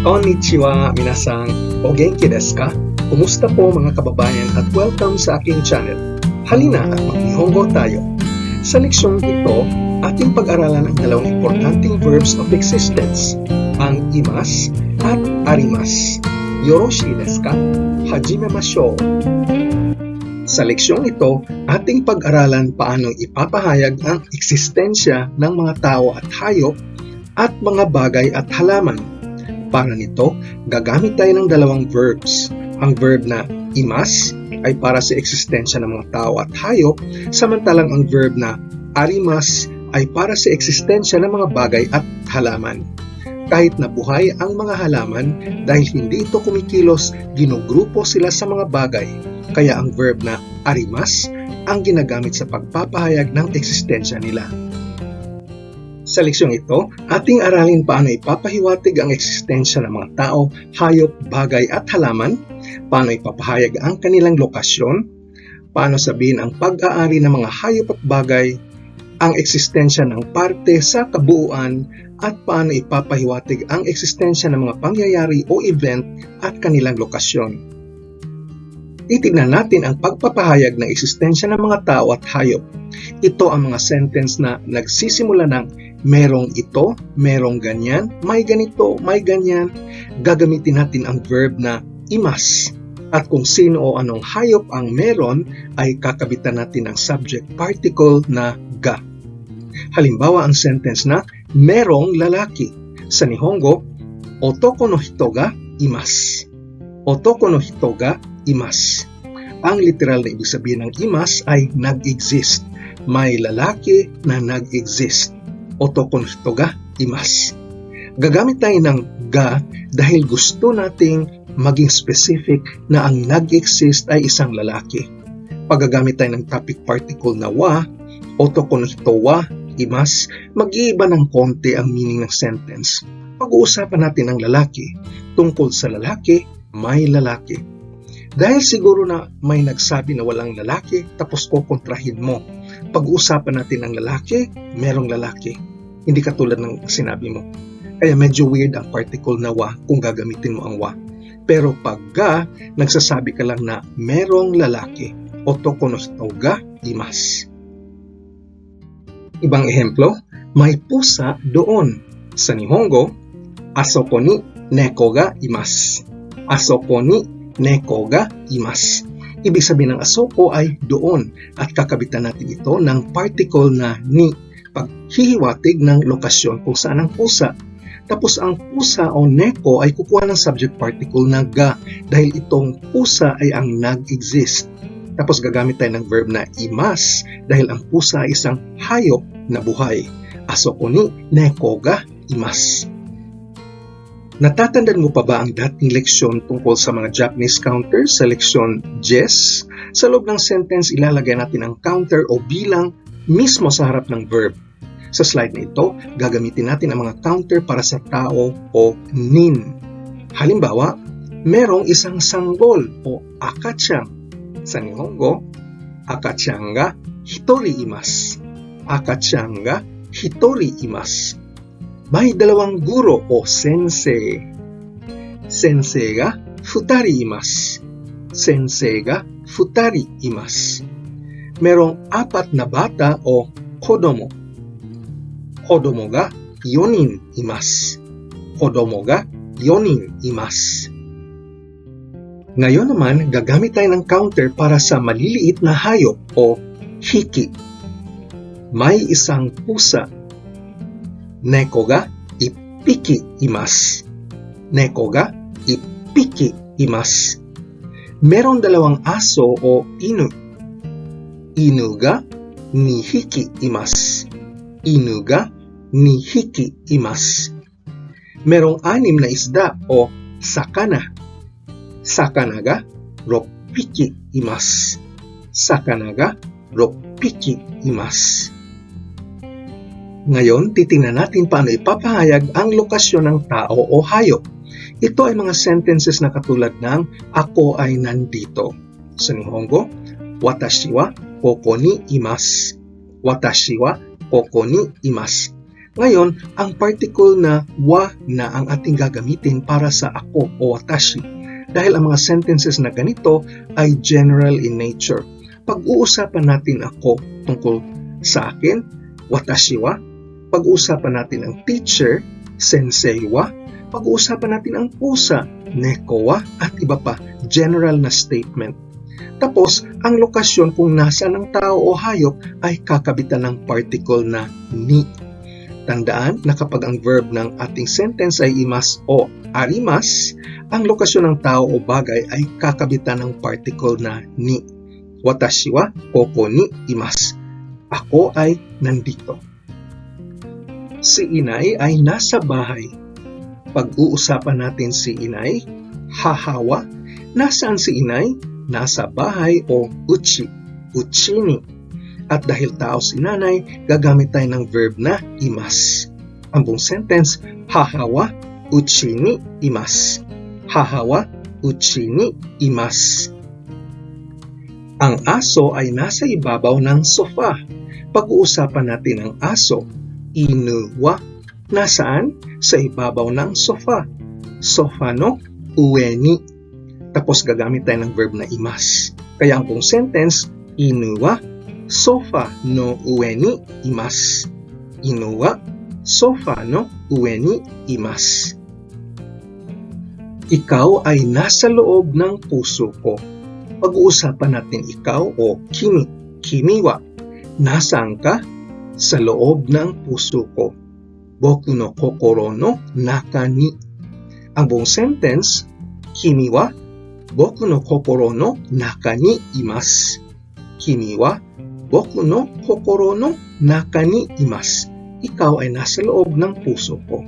Konnichiwa, minasan. O genki desu ka? Kumusta po mga kababayan at welcome sa aking channel. Halina at mag-Nihongo tayo. Sa leksyon ito, ating pag-aralan ang dalawang importanteng verbs of existence, ang imas at arimas. Yoroshii desu ka? Hajimemashou. Sa leksyong ito, ating pag-aralan paano ipapahayag ang eksistensya ng mga tao at hayop at mga bagay at halaman. Para nito, gagamit tayo ng dalawang verbs. Ang verb na imas ay para sa eksistensya ng mga tao at hayop, samantalang ang verb na arimas ay para sa eksistensya ng mga bagay at halaman. Kahit na buhay ang mga halaman, dahil hindi ito kumikilos, ginugrupo sila sa mga bagay. Kaya ang verb na arimas ang ginagamit sa pagpapahayag ng eksistensya nila. Sa leksyong ito, ating aralin paano ipapahiwatig ang eksistensya ng mga tao, hayop, bagay at halaman, paano ipapahayag ang kanilang lokasyon, paano sabihin ang pag-aari ng mga hayop at bagay, ang eksistensya ng parte sa kabuuan, at paano ipapahiwatig ang eksistensya ng mga pangyayari o event at kanilang lokasyon. Titignan natin ang pagpapahayag ng eksistensya ng mga tao at hayop. Ito ang mga sentence na nagsisimula ng merong ito, merong ganyan, may ganito, may ganyan. Gagamitin natin ang verb na imas. At kung sino o anong hayop ang meron, ay kakabitan natin ang subject particle na ga. Halimbawa ang sentence na merong lalaki. Sa Nihongo, otoko no hito ga imasu. Otoko no hito ga imas. Ang literal na ibig sabihin ng imas ay nag-exist. May lalaki na nag-exist. Otoko no hito ga imas. Gagamit tayo ng ga dahil gusto nating maging specific na ang nag-exist ay isang lalaki. Paggagamit tayo ng topic particle na wa, otoko no hito wa imas, mag-iiba ng konti ang meaning ng sentence. Pag-uusapan natin ang lalaki. Tungkol sa lalaki, may lalaki. Dahil siguro na may nagsabi na walang lalaki, tapos kukontrahin mo. Pag-uusapan natin ang lalaki, merong lalaki. Hindi katulad ng sinabi mo. Kaya medyo weird ang particle na wa kung gagamitin mo ang wa. Pero pag ga, nagsasabi ka lang na merong lalaki. Otoko no hito ga imasu. Ibang ehemplo, may pusa doon. Sa Nihongo, asoko ni neko ga imasu. Asoko ni neko ga imasu. Ibig sabihin ng asoko ay doon at kakabitan natin ito ng particle na ni paghihiwatig ng lokasyon kung saan ang pusa. Tapos ang pusa o neko ay kukuha ng subject particle na ga dahil itong pusa ay ang nag-exist. Tapos gagamit tayo ng verb na imas dahil ang pusa ay isang hayop na buhay. Asoko ni neko ga imasu. Natatandaan mo pa ba ang dating leksyon tungkol sa mga Japanese counters sa leksyon JES? Sa loob ng sentence, ilalagay natin ang counter o bilang mismo sa harap ng verb. Sa slide na ito, gagamitin natin ang mga counter para sa tao o nin. Halimbawa, merong isang sanggol o akachan. Sa Nihongo, akachan ga hitori imasu. Akachan ga hitori imasu. May dalawang guro o sensei. Sensei ga futari imasu. Sensei ga futari imasu. Merong apat na bata o kodomo. Kodomo ga 4人います. Kodomo ga 4人います. Ngayon naman, gagamit tayo ng counter para sa maliliit na hayop o hiki. May isang pusa. Neko ga 1匹います. Neko ga 1匹います. Merong dalawang aso o inu. Inu ga 2匹います. Inu ga 2匹います. Merong 6 na isda o sakana. Sakana ga 6匹います. Sakana ga 6匹います. Ngayon, titingnan natin paano ipapahayag ang lokasyon ng tao o hayop. Ito ay mga sentences na katulad ng ako ay nandito. Sa Nihongo, watashi wa koko ni imasu. Watashi wa koko ni imasu. Ngayon, ang particle na wa na ang ating gagamitin para sa ako o watashi dahil ang mga sentences na ganito ay general in nature. Pag-uusapan natin ako tungkol sa akin, watashi wa. Pag-uusapan natin ang teacher, sensei wa. Pag-uusapan natin ang pusa, neko wa, at iba pa, general na statement. Tapos, ang lokasyon kung nasaan ang tao o hayop ay kakabitan ng particle na ni. Tandaan na kapag ang verb ng ating sentence ay imas o arimas, ang lokasyon ng tao o bagay ay kakabitan ng particle na ni. Watashi wa koko ni imasu. Ako ay nandito. Si inay ay nasa bahay. Pag-uusapan natin si inay, hahawa. Nasaan si inay? Nasa bahay o uchi, uchini. At dahil tao si nanay, gagamit tayo ng verb na imas. Ang buong sentence, hahawa uchini imasu. Hahawa uchini imasu. Ang aso ay nasa ibabaw ng sofa. Pag-uusapan natin ang aso, inu wa. Nasaan? Sa ibabaw ng sofa. Sofa no ue ni. Tapos gagamit tayo ng verb na imas. Kaya ang buong sentence, inu wa sofa no ue ni imasu. Inu wa sofa no ue ni imasu. Ikaw ay nasa loob ng puso ko. Pag-uusapan natin ikaw o kimi, kimi wa. Nasaan ka? Sa loob ng puso ko. Boku no kokoro no naka ni. Ang buong sentence, kimi wa boku no kokoro no naka ni imasu. Kimi wa boku no kokoro no naka ni imasu. Ikaw ay nasa loob ng puso ko.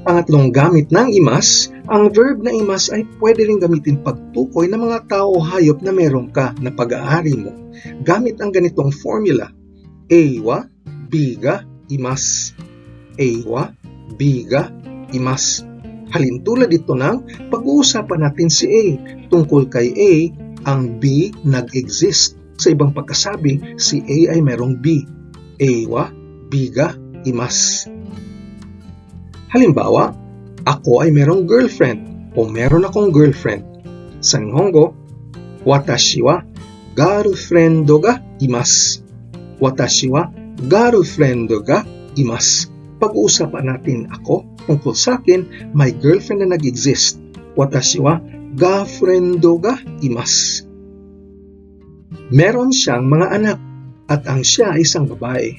Pangatlong gamit ng imas, ang verb na imas ay pwede rin gamitin pagtukoy ng mga tao o hayop na meron ka na pag-aari mo. Gamit ang ganitong formula. Eiwa, biga, imas. Eiwa, biga, imas. Halintulad ito ng pag-uusapan natin si A. Tungkol kay A, ang B nag-exist. Sa ibang pagkasabi, si A ay merong B. Eiwa, biga, imas. Halimbawa, ako ay merong girlfriend o meron akong girlfriend. Sa Nihongo, watashi wa girlfriendo ga imasu. Watashi wa girlfriendo ga imasu. Pag-uusapan natin ako tungkol sa akin, may girlfriend na nag-exist. Watashi wa girlfriendo ga imasu. Meron siyang mga anak at ang siya ay isang babae.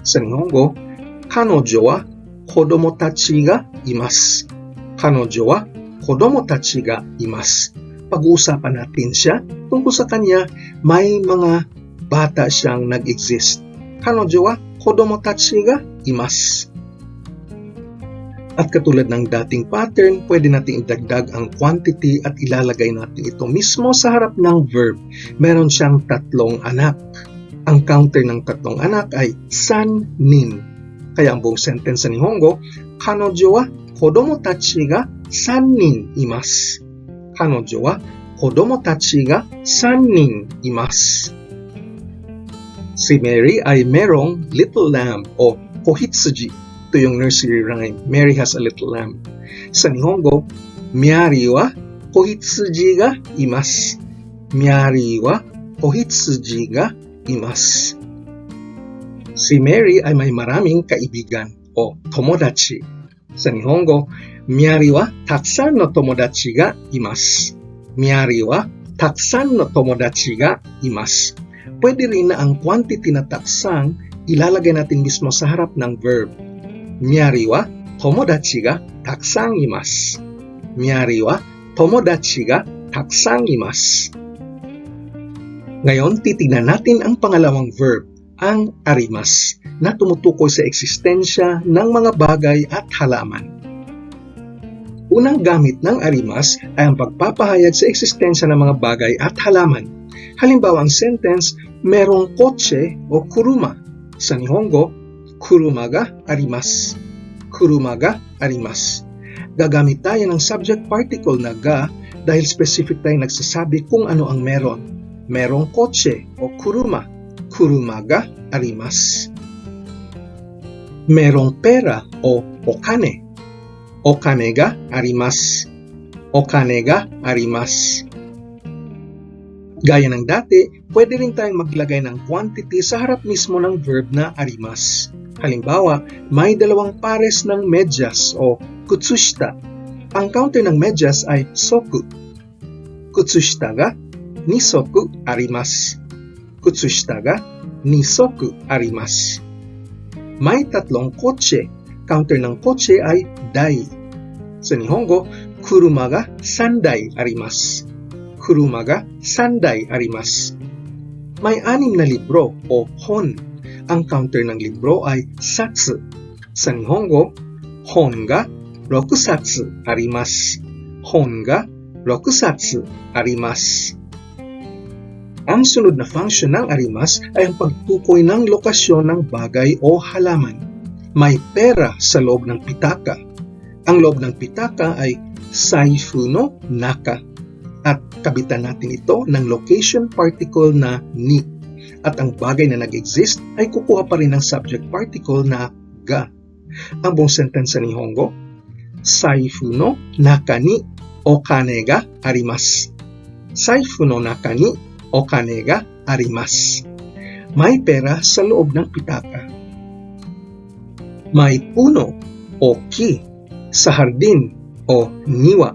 Sa Nihongo, kanojo wa kodomo tachi ga imasu. Kanojo wa kodomo tachi ga imasu. Pag-uusapan natin siya tungkol sa kanya, may mga bata siyang nag-exist. Kanojo wa kodomo tachi ga imasu. At katulad ng dating pattern, pwede natin idagdag ang quantity at ilalagay natin ito mismo sa harap ng verb. Meron siyang 3 anak. Ang counter ng 3 anak ay san nin. Kaya ang buong sentence sa Nihongo, kanojo wa kodomo tachi ga 3 nin imasu. Kanojo wa kodomo tachi ga 3 nin imasu. Si Mary ay merong little lamb o kohitsuji. Ito yung nursery rhyme, Mary has a little lamb. Sa Nihongo, miyari wa kohitsuji ga imasu. Miyari wa kohitsuji ga imasu. Si Mary ay may maraming kaibigan o tomodachi. Sa Nihongo, miyari wa taksan no tomodachi ga imasu. Miyari wa taksan no tomodachi ga imasu. Pwede rin na ang quantity na taksang ilalagay natin mismo sa harap ng verb. Miyari wa tomodachi ga taksang imasu. Miyari wa tomodachi ga taksang imasu. Ngayon, titignan natin ang pangalawang verb, ang arimas, na tumutukoy sa eksistensya ng mga bagay at halaman. Unang gamit ng arimas ay ang pagpapahayag sa eksistensya ng mga bagay at halaman. Halimbawa ang sentence, merong kotse o kuruma. Sa Nihongo, kuruma ga arimasu. Kuruma ga arimasu. Gagamit tayo ng subject particle na ga dahil specific tayo nagsasabi kung ano ang meron. Merong kotse o kuruma. Kuruma ga arimasu. merong pera o okane. Okane ga arimasu. Okane ga arimasu. Gaya ng dati, pwede rin tayong maglagay ng quantity sa harap mismo ng verb na arimasu. Halimbawa, may dalawang pares ng medyas o kutsushita. Ang counter ng medyas ay soku. Kutsushita ga nisoku arimasu. Kutsushita ga nisoku arimasu. May tatlong kotse. Counter ng kotse ay dai. Sa Nihongo, kuruma ga 3台 arimasu. Kuruma ga 3台 arimasu. May 6 na libro o hon. Ang counter ng libro ay satsu. Sa Nihongo, hon ga 6 satsu arimasu. Hon ga 6 satsu arimasu. Ang sunod na function ng arimasu ay ang pagtukoy ng lokasyon ng bagay o halaman. May pera sa loob ng pitaka. Ang loob ng pitaka ay saifu no naka. At kabitan natin ito ng location particle na ni. At ang bagay na nag-exist ay kukuha pa rin ng subject particle na ga. Ang buong sentence sa Nihongo, saifu no naka ni okane ga arimasu. Saifu no naka ni okane ga arimasu. May pera sa loob ng pitaka. May puno o ki sa hardin o niwa.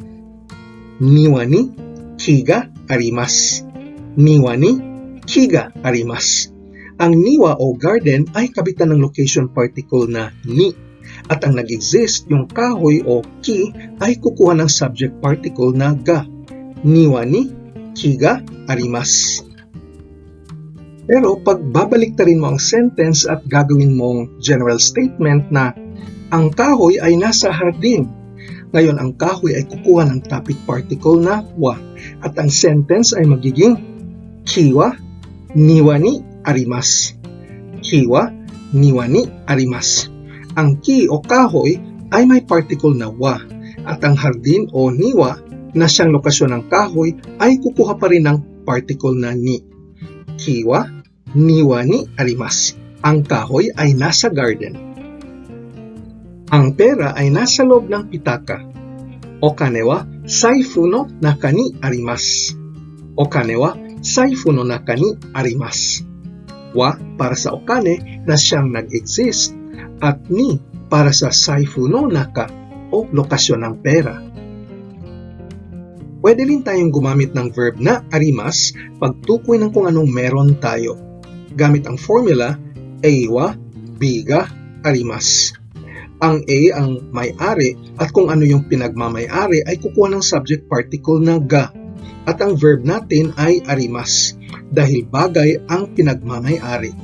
Niwa ni ki ga arimasu. Niwa ni ki ga arimasu. Ang niwa o garden ay kabitan ng location particle na ni. At ang nag-exist, yung kahoy o ki, ay kukuha ng subject particle na ga. Niwa ni ki ga arimasu. Pero pag babaliktarin mo ang sentence at gagawin mong general statement na ang kahoy ay nasa hardin. Ngayon, ang kahoy ay kukuha ng topic particle na wa. At ang sentence ay magiging ki wa niwa ni arimasu. Ki wa niwa ni arimasu. Ang ki o kahoy ay may particle na wa. At ang hardin o niwa na siyang lokasyon ng kahoy ay kukuha pa rin ng particle na ni. Ki wa niwa ni arimasu. Ang kahoy ay nasa garden. Ang pera ay nasa loob ng pitaka. Okane wa saifu no naka ni arimasu. Okane wa saifu no naka ni arimasu. Wa para sa okane na siyang nag-exist at ni para sa saifu no naka o lokasyon ng pera. Pwede rin tayong gumamit ng verb na arimasu pagtukoy ng kung anong meron tayo. Gamit ang formula A wa B ga arimasu. Ang A ang may-ari at kung ano yung pinagmamay-ari ay kukuha ng subject particle na ga. At ang verb natin ay arimasu dahil bagay ang pinagmamay-ari.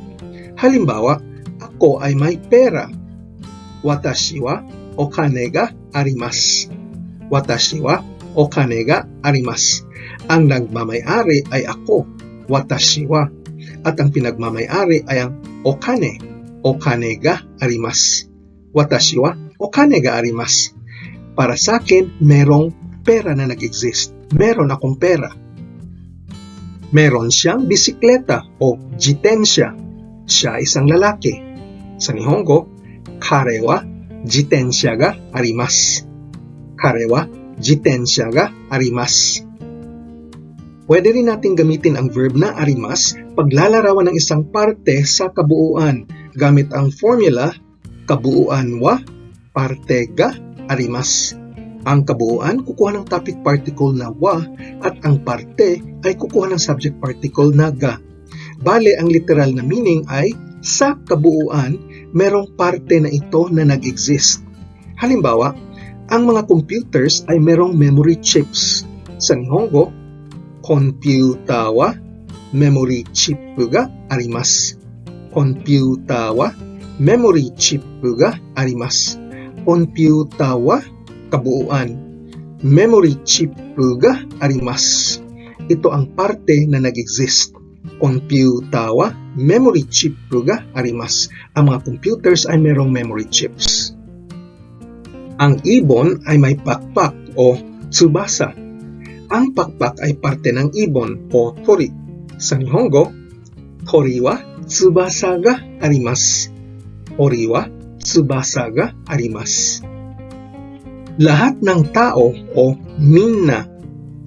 Halimbawa, ako ay may pera. Watashi wa okane ga arimasu. Watashi wa okane ga arimasu. Ang nagmamay-ari ay ako, watashi wa. At ang pinagmamay-ari ay ang okane. Okane ga arimasu. Watashi wa okane ga arimasu. Para sa akin, merong pera na nag-exist. Meron akong pera. Meron siyang bisikleta o jitensya. Siya isang lalaki. Sa Nihongo, kare wa jitensya ga arimasu. Kare wa jitensya ga arimasu. Pwede rin natin gamitin ang verb na arimasu paglalarawan ng isang parte sa kabuuan gamit ang formula kabuuan wa parte ga arimasu. Ang kabuuan kukuha ng topic particle na wa at ang parte ay kukuha ng subject particle na ga. Bale, ang literal na meaning ay sa kabuuan merong parte na ito na nag-exist. Halimbawa, ang mga computers ay merong memory chips. Sa Nihongo, computer wa memory chip ga arimasu. Computer wa memory chip ga arimasu. Computer wa kabuuan. Memory chip ga arimasu. Ito ang parte na nag-exist. Computer wa memory chip ga arimasu. Ang mga computers ay merong memory chips. Ang ibon ay may pakpak o tsubasa. Ang pakpak ay parte ng ibon o tori. Sa Nihongo, tori wa tsubasa ga arimasu. Tori wa tsubasa ga arimasu. Lahat ng tao o minna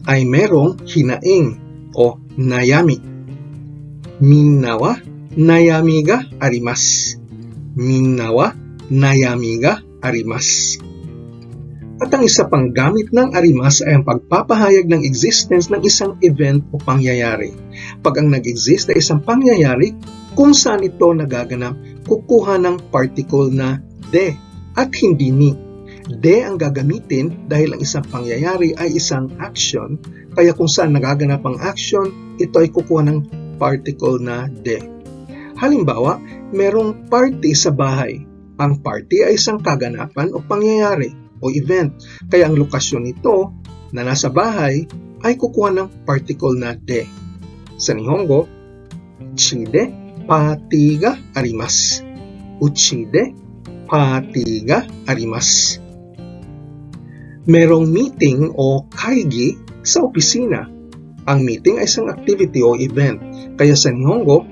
ay merong hinaing o nayami. Minna wa nayami ga arimasu. Minna wa nayami ga arimasu. At ang isa pang gamit ng arimasu ay ang pagpapahayag ng existence ng isang event o pangyayari. Pag ang nag-exist ay isang pangyayari, kung saan ito nagaganap, kukuha ng particle na de at hindi ni. De ang gagamitin dahil ang isang pangyayari ay isang action, kaya kung saan nagaganap ang action, ito ay kukuha ng particle na de. Halimbawa, merong party sa bahay. Ang party ay isang kaganapan o pangyayari o event, kaya ang lokasyon nito na nasa bahay ay kukuha ng particle na de. Sa Nihongo, uchi de party ga arimasu. Uchi de party ga arimasu. Merong meeting o kaigi sa opisina. Ang meeting ay isang activity o event, kaya sa Nihongo,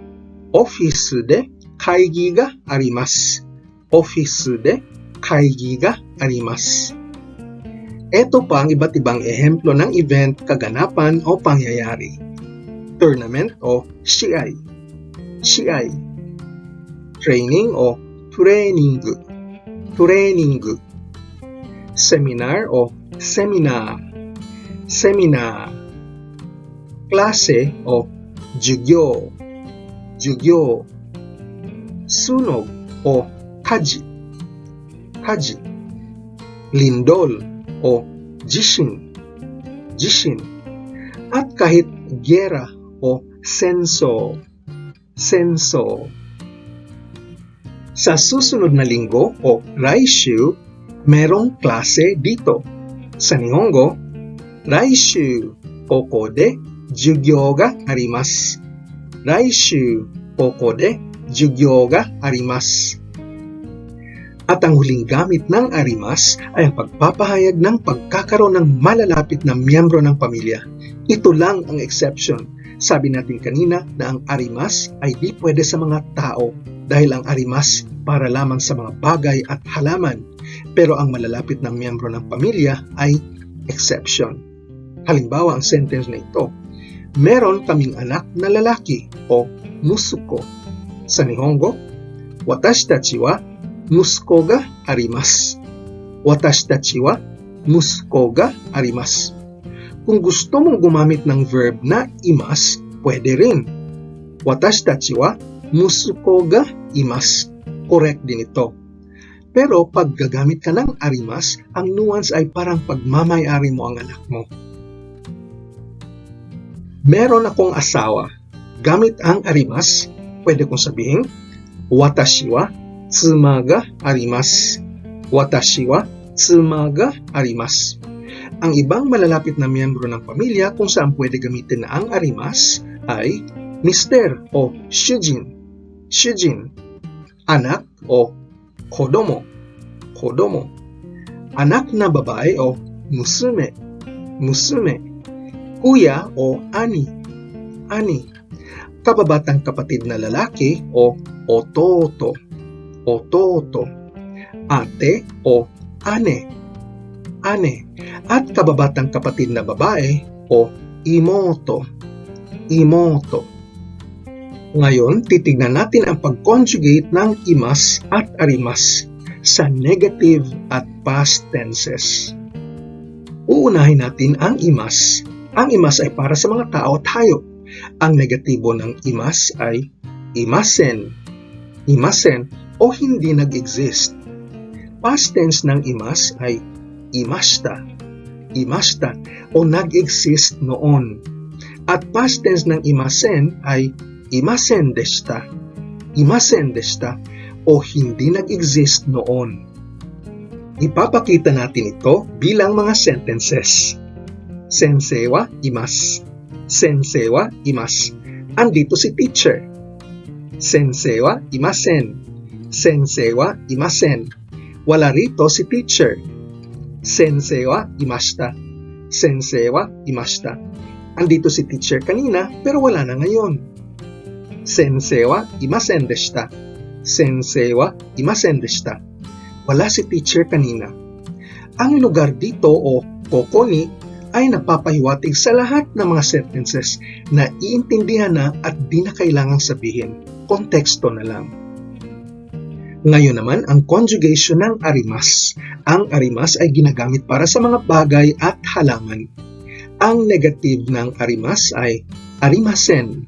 office de kaigi ga arimasu. Office de kaigi ga arimasu. Ito pa ang iba't ibang ehemplo ng event, kaganapan o pangyayari. Tournament o shiai. Shiai. Training o training. Training. Seminar o seminar. Seminar. Klase o jugyo. Jugyo. Sunog o kaji. Kaji. Lindol o jishin. Jishin. At kahit gera o senso. Senso. Sa susunod na linggo o raishu, merong klase dito. Sa Nihongo, raishu koko de jugyo ga arimasu. Raishu koko de jugyo ga arimasu. At ang huling gamit ng arimasu ay ang pagpapahayag ng pagkakaroon ng malalapit na miyembro ng pamilya. Ito lang ang exception. Sabi natin kanina na ang arimasu ay di pwede sa mga tao dahil ang arimasu para lamang sa mga bagay at halaman. Pero ang malalapit ng miyembro ng pamilya ay exception. Halimbawa ang sentence na ito, meron kaming anak na lalaki o musuko. Sa Nihongo, watashi tachi wa musuko ga arimasu. Watashi tachi wa musuko ga arimasu. Kung gusto mong gumamit ng verb na imasu, pwede rin. Watashi tachi wa musuko ga imasu. Correct din ito. Pero pag gagamit ka ng arimasu, ang nuance ay parang pagmamayari mo ang anak mo. Meron akong asawa. Gamit ang arimasu, pwede kong sabihin, watashi wa tsuma ga arimasu. Watashi wa tsuma ga arimasu. Ang ibang malalapit na miyembro ng pamilya kung saan pwede gamitin na ang arimasu ay mister o shujin. Shujin. Anak o kodomo. Kodomo. Anak na babae o musume. Musume. Kuya o ani. Ani. Kababatang kapatid na lalaki o ototo. Ototo. Ate o ane. Ane. At kababatang kapatid na babae o imoto. Imoto. Ngayon, titignan natin ang pag-conjugate ng imasu at arimasu sa negative at past tenses. Uunahin natin ang imasu. Ang imasu ay para sa mga tao at hayop. Ang negatibo ng imasu ay imasen. Imasen o hindi nag-exist. Past tense ng imasu ay imashita. Imashita o nag-exist noon. At past tense ng imasen ay imasen deshita. Imasen deshita o hindi nag-exist noon. Ipapakita natin ito bilang mga sentences. Sensei wa imasu. Sensei wa imasu. Andito si teacher. Sensei wa imasen. Sensei wa imasen. Wala rito si teacher. Sensei wa imashita. Sensei wa imashita. Andito si teacher kanina pero wala na ngayon. Sensei wa imasen deshita. Sensei wa imasen deshita. Wala si teacher kanina. Ang lugar dito o kokoni ay napapahiwatig sa lahat ng mga sentences na iintindihan na at di na kailangang sabihin. Konteksto na lang. Ngayon naman, ang conjugation ng arimas. Ang arimas ay ginagamit para sa mga bagay at halaman. Ang negative ng arimas ay arimasen.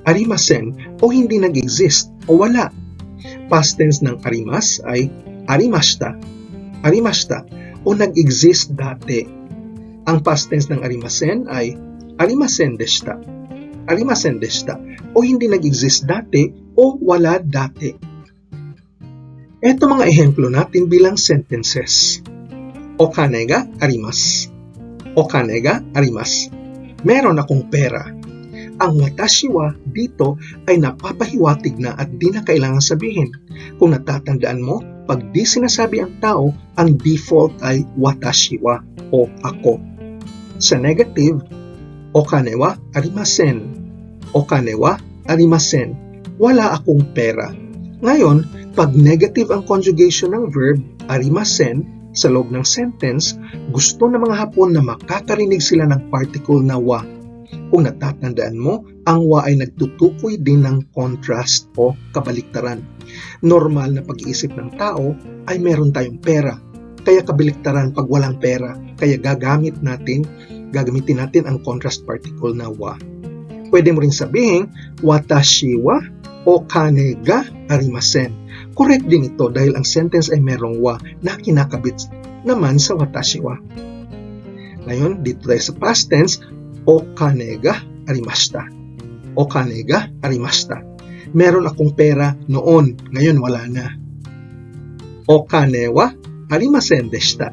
Arimasen o hindi nag-exist o wala. Past tense ng arimas ay arimashita. Arimashita o nag-exist dati. Ang past tense ng arimasen ay arimasen deshita. Arimasen deshita o hindi nag-exist dati o wala dati. Ito mga ehemplo natin bilang sentences. Okane ga arimasu. Okane ga arimasu. Meron akong pera. Ang watashi wa dito ay napapahiwatig na at di na kailangan sabihin. Kung natatandaan mo, pag di sinasabi ang tao, ang default ay watashi wa o ako. Sa negative, okane wa arimasen. Okane wa arimasen. Wala akong pera. Ngayon, pag negative ang conjugation ng verb arimasen sa loob ng sentence, gusto ng mga Hapon na makakarinig sila ng particle na wa. Kung natatandaan mo, ang wa ay nagtutukoy din ng contrast o kabaliktaran. Normal na pag-iisip ng tao ay meron tayong pera, kaya kabaliktaran pag walang pera, kaya gagamitin natin ang contrast particle na wa. Pwede mo ring sabihin, watashi wa okane ga arimasen. Correct din ito dahil ang sentence ay merong wa na kinakabit naman sa watashi wa. Ngayon, dito tayo sa past tense, okane ga arimashita. Okane ga arimashita. Meron akong pera noon, ngayon wala na. Okane wa arimasen deshita.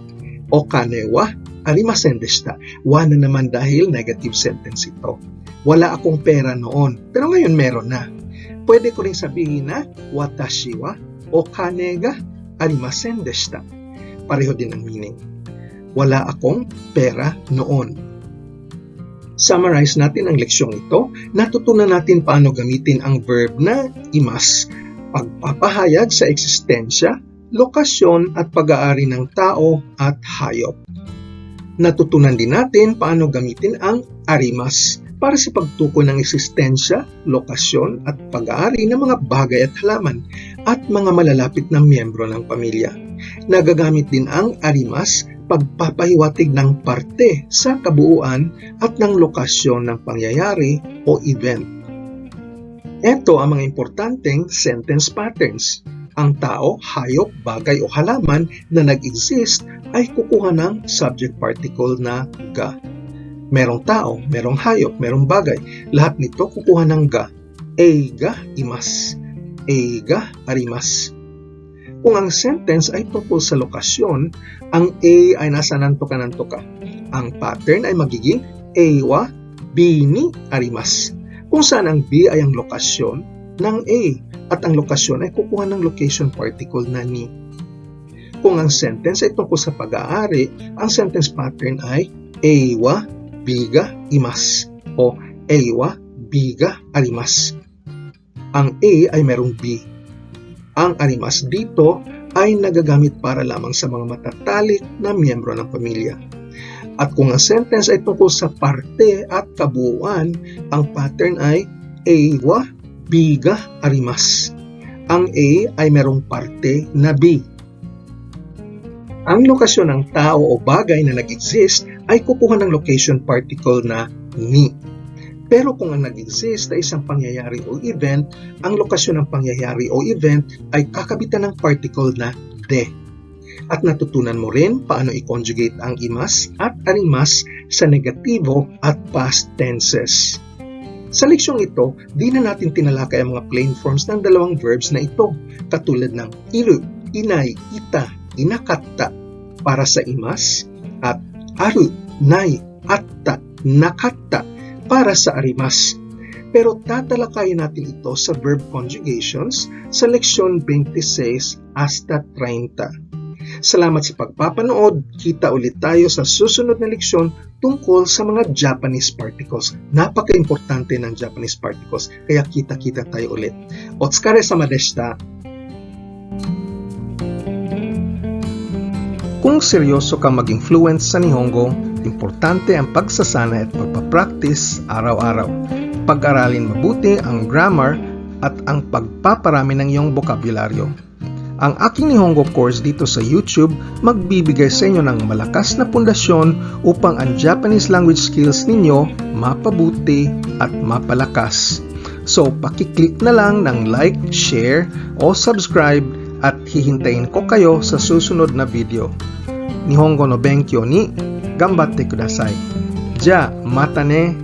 Okane wa arimasen deshita. Wa na naman dahil negative sentence ito. Wala akong pera noon, pero ngayon meron na. Pwede ko rin sabihin na watashi wa okane ga arimasen deshita. Pareho din ang meaning. Wala akong pera noon. Summarize natin ang leksyong ito. Natutunan natin paano gamitin ang verb na imas. Pagpapahayag sa eksistensya, lokasyon at pag-aari ng tao at hayop. Natutunan din natin paano gamitin ang arimas para sa pagtukoy ng eksistensya, lokasyon at pag-aari ng mga bagay at halaman at mga malalapit na miyembro ng pamilya. Nagagamit din ang arimas pagpapahiwatig ng parte sa kabuuan at ng lokasyon ng pangyayari o event. Ito ang mga importanteng sentence patterns. Ang tao, hayop, bagay o halaman na nag-exist ay kukuha ng subject particle na ga. Merong tao, merong hayop, merong bagay. Lahat nito kukuha ng ga. Eiga imas. Eiga arimas. Kung ang sentence ay tungkol sa lokasyon, ang A ay nasa nantoka-nantoka. Ang pattern ay magiging Eiwa B ni arimas. Kung saan ang B ay ang lokasyon ng A at ang lokasyon ay kukuha ng location particle na ni. Kung ang sentence ay tungkol sa pag-aari, ang sentence pattern ay Eiwa biga imas o Eiwa biga arimas. Ang A ay merong B. Ang arimas dito ay nagagamit para lamang sa mga matatalik na miyembro ng pamilya. At kung ang sentence ay tungkol sa parte at kabuuan, ang pattern ay Eiwa biga arimas. Ang A ay merong parte na B. Ang lokasyon ng tao o bagay na nag-exist ay kukuha ng location particle na ni. Pero kung ang nag-exist ay isang pangyayari o event, ang lokasyon ng pangyayari o event ay kakabitan ng particle na de. At natutunan mo rin paano i-conjugate ang imas at arimas sa negatibo at past tenses. Sa leksyong ito, di na natin tinalakay ang mga plain forms ng dalawang verbs na ito, katulad ng iru, inay, ita, inakatta para sa imas at aru, nai, atta, nakatta para sa arimas. Pero tatalakayin natin ito sa verb conjugations sa leksyon 26 hasta 30. Salamat sa pagpapanood. Kita ulit tayo sa susunod na leksyon tungkol sa mga Japanese particles. Napaka-importante ng Japanese particles, kaya kita-kita tayo ulit. Otsukare sama deshita. Kung seryoso ka maging fluent sa Nihongo, importante ang pagsasanay at pagpapractice araw-araw. Pag-aralin mabuti ang grammar at ang pagpaparami ng iyong bokabularyo. Ang aking Nihongo course dito sa YouTube magbibigay sa inyo ng malakas na pundasyon upang ang Japanese language skills ninyo mapabuti at mapalakas. So, pakiclick na lang ng like, share o subscribe at hihintayin ko kayo sa susunod na video. Nihongo no benkyou ni gambatte kudasai. Ja, mata ne!